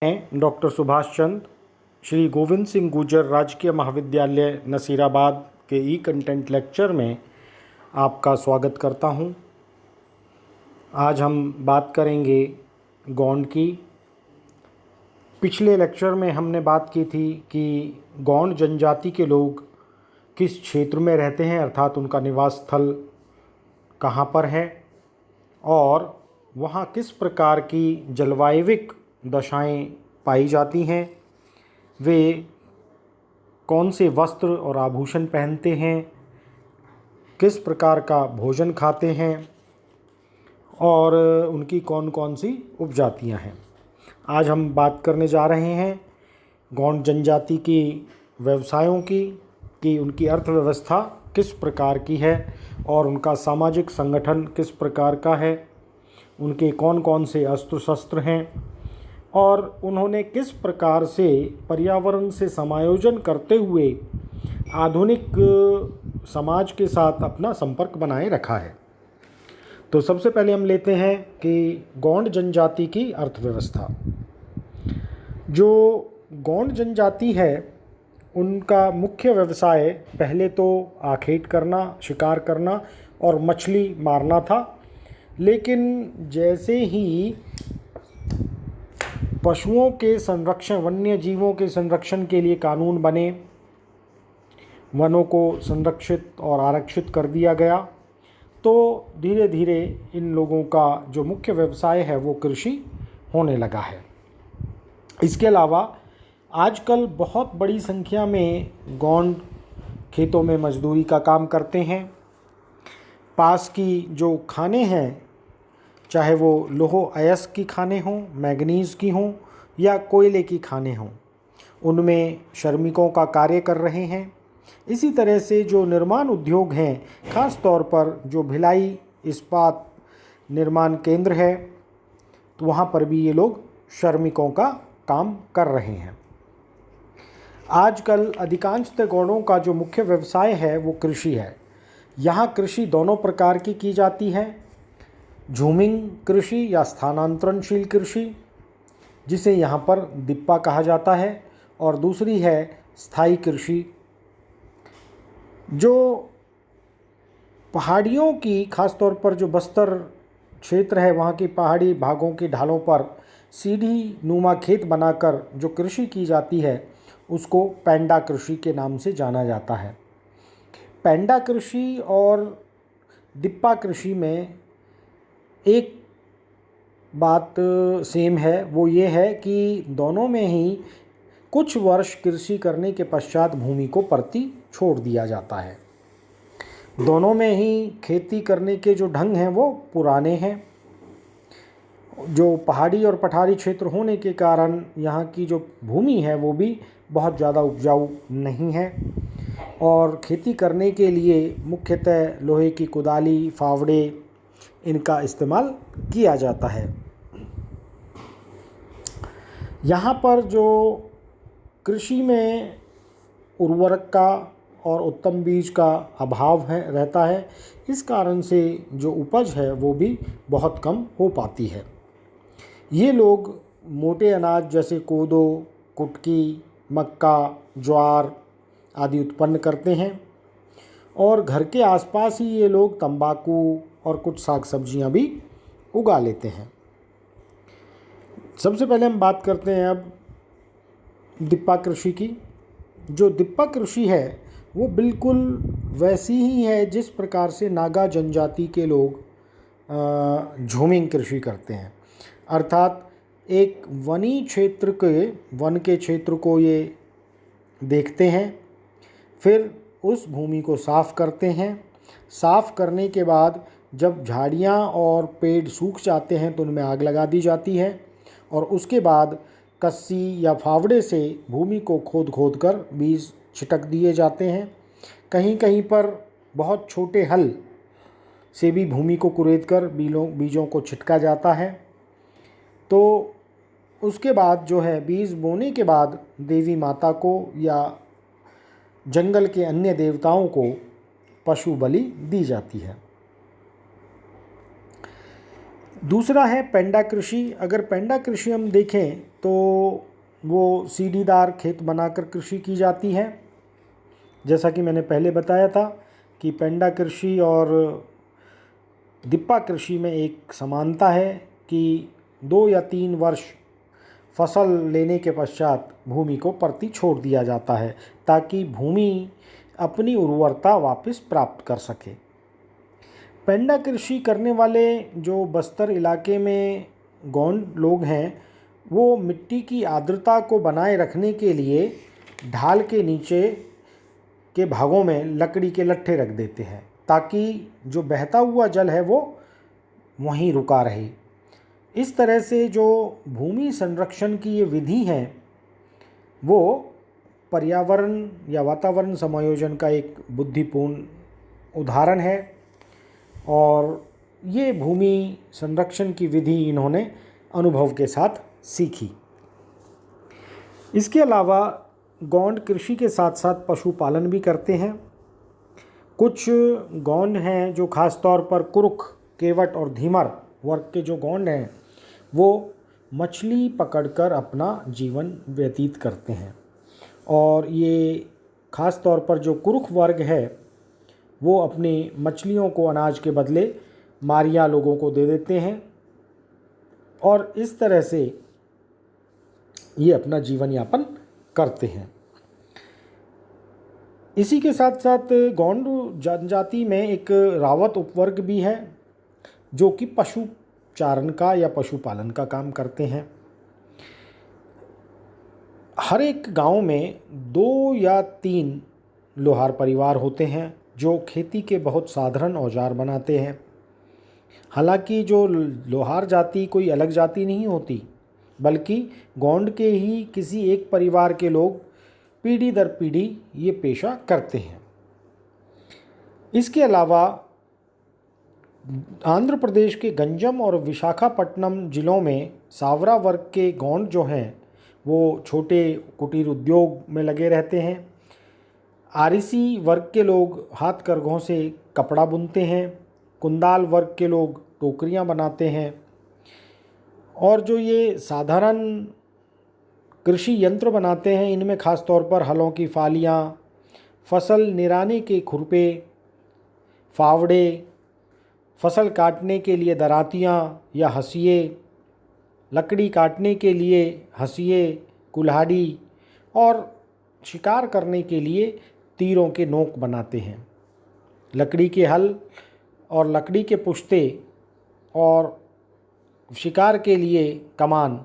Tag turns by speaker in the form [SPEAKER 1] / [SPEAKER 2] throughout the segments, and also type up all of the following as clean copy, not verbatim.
[SPEAKER 1] मैं डॉक्टर सुभाष चंद्र श्री गोविंद सिंह गुर्जर राजकीय महाविद्यालय नसीराबाद के ई कंटेंट लेक्चर में आपका स्वागत करता हूं। आज हम बात करेंगे गौंड की। पिछले लेक्चर में हमने बात की थी कि गौंड जनजाति के लोग किस क्षेत्र में रहते हैं, अर्थात उनका निवास स्थल कहाँ पर है और वहाँ किस प्रकार की जलवायविक दशाएं पाई जाती हैं, वे कौन से वस्त्र और आभूषण पहनते हैं, किस प्रकार का भोजन खाते हैं और उनकी कौन कौन सी उपजातियां हैं। आज हम बात करने जा रहे हैं गौंड जनजाति की व्यवसायों की, कि उनकी अर्थव्यवस्था किस प्रकार की है और उनका सामाजिक संगठन किस प्रकार का है, उनके कौन कौन से अस्त्र शस्त्र हैं और उन्होंने किस प्रकार से पर्यावरण से समायोजन करते हुए आधुनिक समाज के साथ अपना संपर्क बनाए रखा है। तो सबसे पहले हम लेते हैं कि गौंड जनजाति की अर्थव्यवस्था। जो गौंड जनजाति है उनका मुख्य व्यवसाय पहले तो आखेट करना, शिकार करना और मछली मारना था, लेकिन जैसे ही पशुओं के संरक्षण, वन्य जीवों के संरक्षण के लिए कानून बने, वनों को संरक्षित और आरक्षित कर दिया गया, तो धीरे धीरे इन लोगों का जो मुख्य व्यवसाय है वो कृषि होने लगा है। इसके अलावा आजकल बहुत बड़ी संख्या में गौंड खेतों में मजदूरी का काम करते हैं। पास की जो खानें हैं, चाहे वो लोहो अयस्क की खानें हों, मैंगनीज़ की हों या कोयले की खानें हों, उनमें श्रमिकों का कार्य कर रहे हैं। इसी तरह से जो निर्माण उद्योग हैं, ख़ास तौर पर जो भिलाई इस्पात निर्माण केंद्र है, तो वहाँ पर भी ये लोग श्रमिकों का काम कर रहे हैं। आजकल अधिकांशतः गौड़ों का जो मुख्य व्यवसाय है वो कृषि है। यहाँ कृषि दोनों प्रकार की जाती है। झूमिंग कृषि या स्थानांतरणशील कृषि, जिसे यहाँ पर दिप्पा कहा जाता है, और दूसरी है स्थायी कृषि, जो पहाड़ियों की, खास तौर पर जो बस्तर क्षेत्र है वहाँ की पहाड़ी भागों की ढालों पर सीढ़ी नुमा खेत बनाकर जो कृषि की जाती है उसको पैंडा कृषि के नाम से जाना जाता है। पैंडा कृषि और दिप्पा कृषि में एक बात सेम है, वो ये है कि दोनों में ही कुछ वर्ष कृषि करने के पश्चात भूमि को परती छोड़ दिया जाता है। दोनों में ही खेती करने के जो ढंग हैं वो पुराने हैं। जो पहाड़ी और पठारी क्षेत्र होने के कारण यहाँ की जो भूमि है वो भी बहुत ज़्यादा उपजाऊ नहीं है और खेती करने के लिए मुख्यतः लोहे की कुदाली, फावड़े, इनका इस्तेमाल किया जाता है। यहाँ पर जो कृषि में उर्वरक का और उत्तम बीज का अभाव रहता है, इस कारण से जो उपज है वो भी बहुत कम हो पाती है। ये लोग मोटे अनाज जैसे कोदो, कुटकी, मक्का, ज्वार आदि उत्पन्न करते हैं और घर के आसपास ही ये लोग तंबाकू और कुछ साग सब्जियां भी उगा लेते हैं। सबसे पहले हम बात करते हैं अब दिप्पा कृषि की। जो दिप्पा कृषि है वो बिल्कुल वैसी ही है जिस प्रकार से नागा जनजाति के लोग झूमिंग कृषि करते हैं, अर्थात एक वन के क्षेत्र को ये देखते हैं, फिर उस भूमि को साफ़ करते हैं। साफ़ करने के बाद जब झाड़ियाँ और पेड़ सूख जाते हैं तो उनमें आग लगा दी जाती है और उसके बाद कस्सी या फावड़े से भूमि को खोद खोद कर बीज छिटक दिए जाते हैं। कहीं कहीं पर बहुत छोटे हल से भी भूमि को कुरेद कर बीजों को छिटका जाता है। तो उसके बाद जो है, बीज बोने के बाद देवी माता को या जंगल के अन्य देवताओं को पशु बलि दी जाती है। दूसरा है पेंडा कृषि। अगर पेंडा कृषि हम देखें तो वो सीढ़ीदार खेत बनाकर कृषि की जाती है। जैसा कि मैंने पहले बताया था कि पेंडा कृषि और दिप्पा कृषि में एक समानता है कि 2 या 3 वर्ष फसल लेने के पश्चात भूमि को परती छोड़ दिया जाता है ताकि भूमि अपनी उर्वरता वापस प्राप्त कर सके। पेंडा कृषि करने वाले जो बस्तर इलाके में गोंड लोग हैं वो मिट्टी की आर्द्रता को बनाए रखने के लिए ढाल के नीचे के भागों में लकड़ी के लट्ठे रख देते हैं ताकि जो बहता हुआ जल है वो वहीं रुका रहे। इस तरह से जो भूमि संरक्षण की ये विधि है वो पर्यावरण या वातावरण समायोजन का एक बुद्धिपूर्ण उदाहरण है और ये भूमि संरक्षण की विधि इन्होंने अनुभव के साथ सीखी। इसके अलावा गोंड कृषि के साथ साथ पशुपालन भी करते हैं। कुछ गोंड हैं जो ख़ास तौर पर कुरुख, केवट और धीमर वर्ग के जो गोंड हैं वो मछली पकड़कर अपना जीवन व्यतीत करते हैं और ये ख़ास तौर पर जो कुरुख वर्ग है वो अपनी मछलियों को अनाज के बदले मारिया लोगों को दे देते हैं और इस तरह से ये अपना जीवन यापन करते हैं। इसी के साथ साथ गोंड जनजाति में एक रावत उपवर्ग भी है जो कि पशु चारण का या पशुपालन का काम करते हैं। हर एक गांव में 2 या 3 लोहार परिवार होते हैं जो खेती के बहुत साधारण औजार बनाते हैं। हालांकि जो लोहार जाति कोई अलग जाति नहीं होती बल्कि गोंड के ही किसी एक परिवार के लोग पीढ़ी दर पीढ़ी ये पेशा करते हैं। इसके अलावा आंध्र प्रदेश के गंजम और विशाखापट्टनम जिलों में सावरा वर्ग के गोंड जो हैं वो छोटे कुटीर उद्योग में लगे रहते हैं। आरिसी वर्ग के लोग हाथ करघों से कपड़ा बुनते हैं। कुंदाल वर्ग के लोग टोकरियां बनाते हैं और जो ये साधारण कृषि यंत्र बनाते हैं इनमें ख़ास तौर पर हलों की फालियां, फसल निराने के खुरपे, फावड़े, फसल काटने के लिए दरातियां या हंसिए, लकड़ी काटने के लिए हंसिए, कुल्हाड़ी और शिकार करने के लिए तीरों के नोक बनाते हैं। लकड़ी के हल और लकड़ी के पुश्ते और शिकार के लिए कमान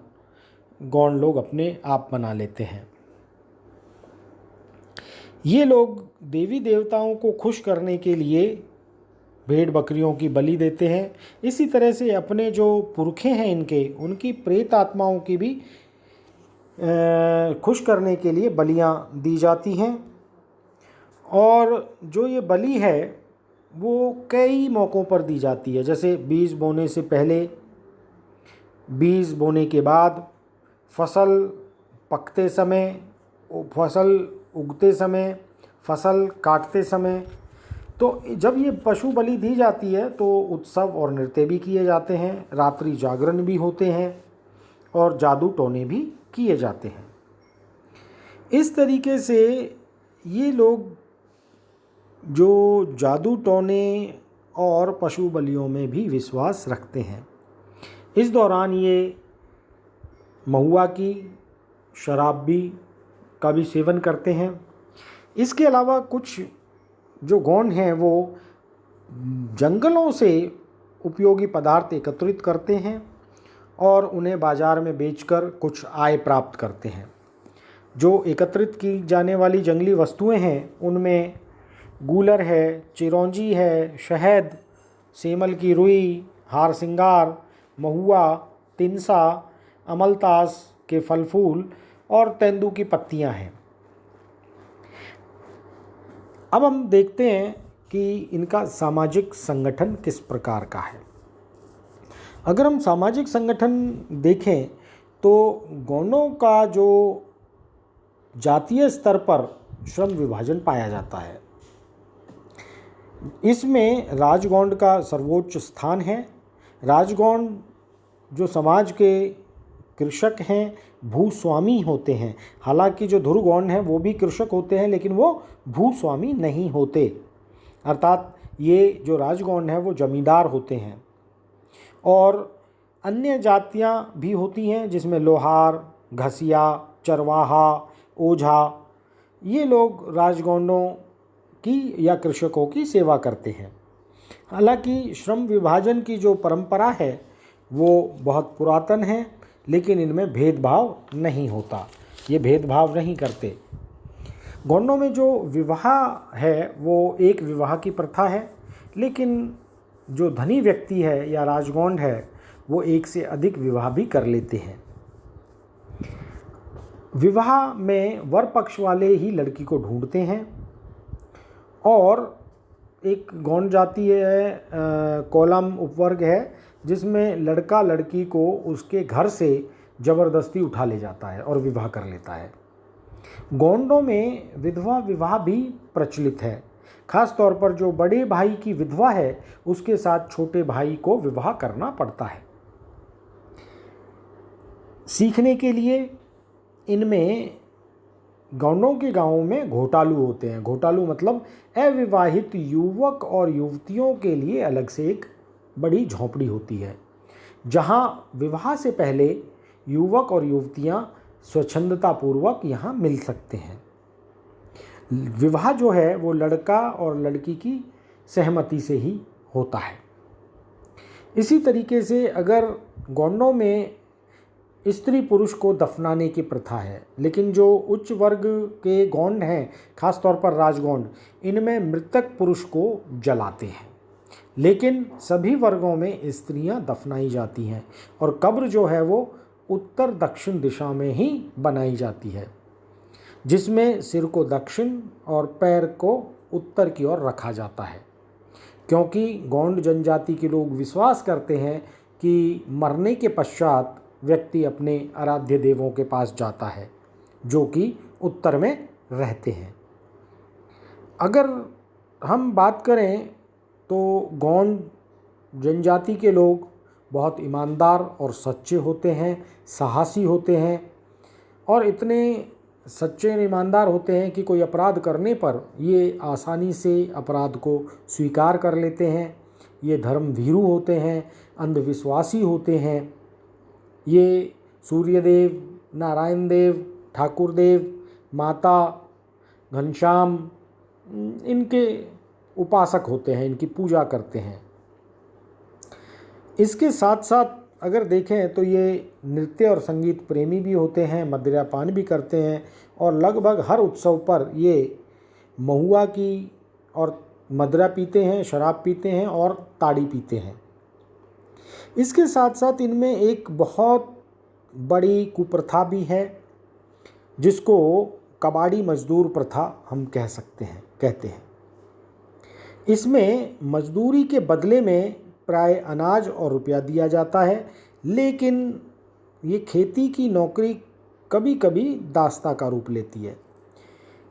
[SPEAKER 1] गोंड लोग अपने आप बना लेते हैं। ये लोग देवी देवताओं को खुश करने के लिए भेड़ बकरियों की बलि देते हैं। इसी तरह से अपने जो पुरखे हैं इनके उनकी प्रेत आत्माओं की भी खुश करने के लिए बलियां दी जाती हैं और जो ये बलि है वो कई मौक़ों पर दी जाती है। जैसे बीज बोने से पहले, बीज बोने के बाद, फसल पकते समय, फसल उगते समय, फसल काटते समय। तो जब ये पशु बलि दी जाती है तो उत्सव और नृत्य भी किए जाते हैं, रात्रि जागरण भी होते हैं और जादू टोने भी किए जाते हैं। इस तरीके से ये लोग जो जादू टोने और पशु बलियों में भी विश्वास रखते हैं। इस दौरान ये महुआ की शराब का भी सेवन करते हैं। इसके अलावा कुछ जो गोंड हैं वो जंगलों से उपयोगी पदार्थ एकत्रित करते हैं और उन्हें बाज़ार में बेचकर कुछ आय प्राप्त करते हैं। जो एकत्रित की जाने वाली जंगली वस्तुएं हैं उनमें गूलर है, चिरौंजी है, शहद, सेमल की रुई, हार सिंगार, महुआ, तिनसा, अमलतास के फल फूल और तेंदू की पत्तियां हैं। अब हम देखते हैं कि इनका सामाजिक संगठन किस प्रकार का है। अगर हम सामाजिक संगठन देखें तो गोंडों का जो जातीय स्तर पर श्रम विभाजन पाया जाता है, इसमें राजगोंड का सर्वोच्च स्थान है। राजगौंड जो समाज के कृषक हैं, भूस्वामी होते हैं। हालांकि जो धुरगौंड हैं वो भी कृषक होते हैं, लेकिन वो भूस्वामी नहीं होते, अर्थात ये जो राजगौंड हैं वो जमींदार होते हैं। और अन्य जातियां भी होती हैं जिसमें लोहार, घसिया, चरवाहा, ओझा, ये लोग राजगौंडों की या कृषकों की सेवा करते हैं। हालांकि श्रम विभाजन की जो परंपरा है वो बहुत पुरातन है, लेकिन इनमें भेदभाव नहीं होता, ये भेदभाव नहीं करते। गौंडों में जो विवाह है वो एक विवाह की प्रथा है, लेकिन जो धनी व्यक्ति है या राजगौंड है वो एक से अधिक विवाह भी कर लेते हैं। विवाह में वर पक्ष वाले ही लड़की को ढूंढते हैं, और एक गौंड जाति है, कोलम उपवर्ग है, जिसमें लड़का लड़की को उसके घर से ज़बरदस्ती उठा ले जाता है और विवाह कर लेता है। गौंडों में विधवा विवाह भी प्रचलित है। खास तौर पर जो बड़े भाई की विधवा है उसके साथ छोटे भाई को विवाह करना पड़ता है। सीखने के लिए इनमें गौंडों के गांवों में घोटालू होते हैं। घोटालू मतलब अविवाहित युवक और युवतियों के लिए अलग से एक बड़ी झोंपड़ी होती है, जहां विवाह से पहले युवक और युवतियां स्वच्छंदतापूर्वक यहां मिल सकते हैं। विवाह जो है वो लड़का और लड़की की सहमति से ही होता है। इसी तरीके से अगर गौंडों में स्त्री पुरुष को दफनाने की प्रथा है, लेकिन जो उच्च वर्ग के गौंड हैं, खास तौर पर राजगौंड, इनमें मृतक पुरुष को जलाते हैं। लेकिन सभी वर्गों में स्त्रियां दफनाई जाती हैं, और कब्र जो है वो उत्तर दक्षिण दिशा में ही बनाई जाती है, जिसमें सिर को दक्षिण और पैर को उत्तर की ओर रखा जाता है, क्योंकि गौंड जनजाति के लोग विश्वास करते हैं कि मरने के पश्चात व्यक्ति अपने आराध्य देवों के पास जाता है, जो कि उत्तर में रहते हैं। अगर हम बात करें तो गौंड जनजाति के लोग बहुत ईमानदार और सच्चे होते हैं, साहसी होते हैं, और इतने सच्चे और ईमानदार होते हैं कि कोई अपराध करने पर ये आसानी से अपराध को स्वीकार कर लेते हैं। ये धर्मभीरू होते हैं, अंधविश्वासी होते हैं। ये सूर्यदेव, नारायण देव, ठाकुर देव, माता, घनश्याम, इनके उपासक होते हैं, इनकी पूजा करते हैं। इसके साथ साथ अगर देखें तो ये नृत्य और संगीत प्रेमी भी होते हैं, मदिरापान भी करते हैं, और लगभग हर उत्सव पर ये महुआ की और मदिरा पीते हैं, शराब पीते हैं और ताड़ी पीते हैं। इसके साथ साथ इनमें एक बहुत बड़ी कुप्रथा भी है, जिसको कबाड़ी मजदूर प्रथा हम कहते हैं। इसमें मजदूरी के बदले में प्राय अनाज और रुपया दिया जाता है, लेकिन ये खेती की नौकरी कभी कभी दास्ता का रूप लेती है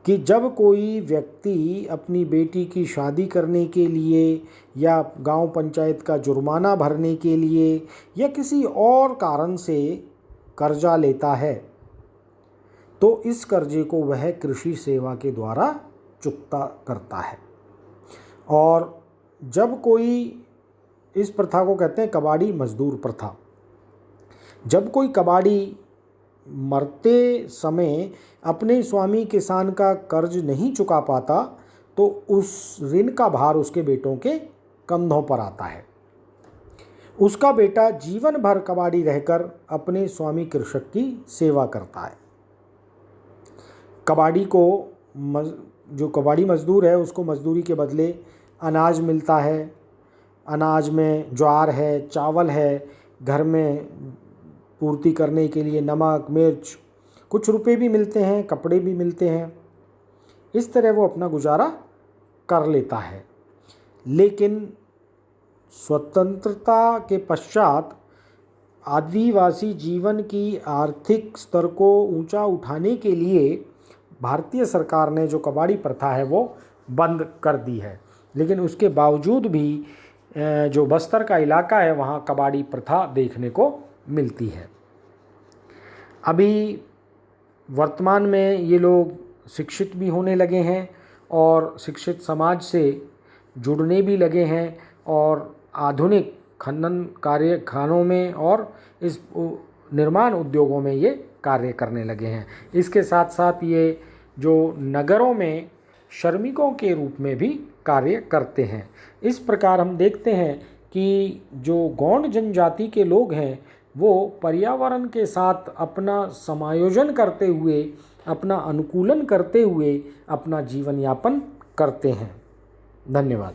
[SPEAKER 1] कि जब कोई व्यक्ति अपनी बेटी की शादी करने के लिए या गांव पंचायत का जुर्माना भरने के लिए या किसी और कारण से कर्जा लेता है, तो इस कर्जे को वह कृषि सेवा के द्वारा चुकता करता है। और जब कोई, इस प्रथा को कहते हैं कबाड़ी मजदूर प्रथा, जब कोई कबाड़ी मरते समय अपने स्वामी किसान का कर्ज नहीं चुका पाता, तो उस ऋण का भार उसके बेटों के कंधों पर आता है। उसका बेटा जीवन भर कबाड़ी रहकर अपने स्वामी कृषक की सेवा करता है। कबाड़ी को जो कबाड़ी मजदूर है उसको मजदूरी के बदले अनाज मिलता है। अनाज में ज्वार है, चावल है, घर में पूर्ति करने के लिए नमक, मिर्च, कुछ रुपए भी मिलते हैं, कपड़े भी मिलते हैं। इस तरह वो अपना गुजारा कर लेता है। लेकिन स्वतंत्रता के पश्चात आदिवासी जीवन की आर्थिक स्तर को ऊंचा उठाने के लिए भारतीय सरकार ने जो कबाड़ी प्रथा है वो बंद कर दी है। लेकिन उसके बावजूद भी जो बस्तर का इलाका है वहाँ कबाड़ी प्रथा देखने को मिलती है। अभी वर्तमान में ये लोग शिक्षित भी होने लगे हैं और शिक्षित समाज से जुड़ने भी लगे हैं और आधुनिक खनन कारखानों में और इस निर्माण उद्योगों में ये कार्य करने लगे हैं। इसके साथ साथ ये जो नगरों में श्रमिकों के रूप में भी कार्य करते हैं। इस प्रकार हम देखते हैं कि जो गौंड जनजाति के लोग हैं वो पर्यावरण के साथ अपना समायोजन करते हुए, अपना अनुकूलन करते हुए अपना जीवन यापन करते हैं। धन्यवाद।